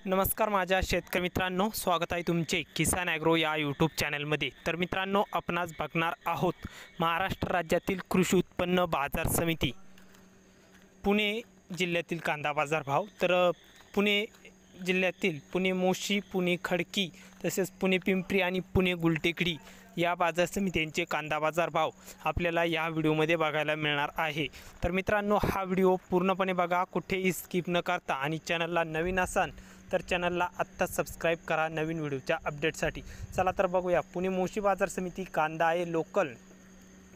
नमस्कार माझ्या शेतकरी मित्रांनो, स्वागत आहे तुमचे किसान ॲग्रो या यूट्यूब चॅनलमध्ये। तर मित्रांनो, आपण आज बघणार आहोत महाराष्ट्र राज्यातील कृषी उत्पन्न बाजार समिती पुणे जिल्ह्यातील कांदा बाजार भाव। तर पुणे जिल्ह्यातील पुणे मोशी, पुणे खडकी तसेच पुणे पिंपरी आणि पुणे गुलटेकडी या बाजार समित्यांचे कांदा बाजार भाव आपल्याला या व्हिडिओमध्ये बघायला मिळणार आहे। तर मित्रांनो, हा व्हिडिओ पूर्णपणे बघा, कुठेही स्किप न करता, आणि चॅनलला नवीन असाल तर चॅनलला आत्ता सबस्क्राईब करा नवीन व्हिडिओच्या अपडेटसाठी। चला तर बघूया, पुणे मोशी बाजार समिती कांदा आहे लोकल।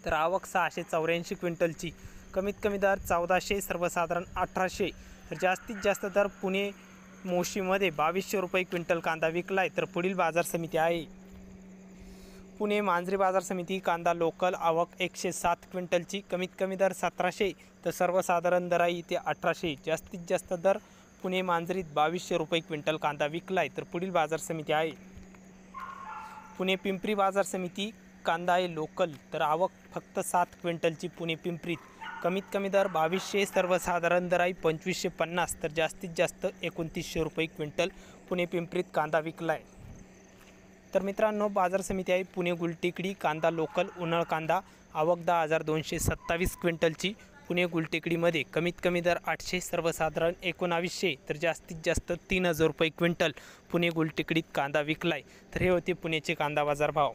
तर आवक 684 क्विंटलची, कमीत कमी दर 1400, सर्वसाधारण 1800, तर जास्तीत जास्त दर पुणे मोशीमध्ये 2200 रुपये क्विंटल कांदा विकला आहे। तर पुढील बाजार समिती आहे पुणे मांजरी बाजार समिती कांदा लोकल, आवक 107 क्विंटलची, कमीत कमी दर 1700, तर सर्वसाधारण दर आहे इथे 1800, जास्तीत जास्त दर पुणे मांजरीत 2200 रुपये क्विंटल कांदा विकला आहे। तर पुढील बाजार समिती आहे पुणे पिंपरी बाजार समिती कांदा आहे लोकल, तर आवक फक्त 7 क्विंटलची पुणे पिंपरीत, कमीत कमी दर 2200, सर्वसाधारण दर आहे 2550, तर जास्तीत जास्त 2900 रुपये क्विंटल पुणे पिंपरीत कांदा विकला आहे। तर मित्रांनो, बाजार समिती आहे पुणे गुलटेकडी कांदा लोकल उन्हाळ कांदा, आवक 10,227 क्विंटलची पुणे गुलटेकडीमध्ये, कमीत कमी दर 800, सर्वसाधारण 1900, तर जास्तीत जास्त 3000 रुपये क्विंटल पुणे गुलटेकडीत कांदा विकला आहे। तर हे होते पुणेचे कांदा बाजार भाव।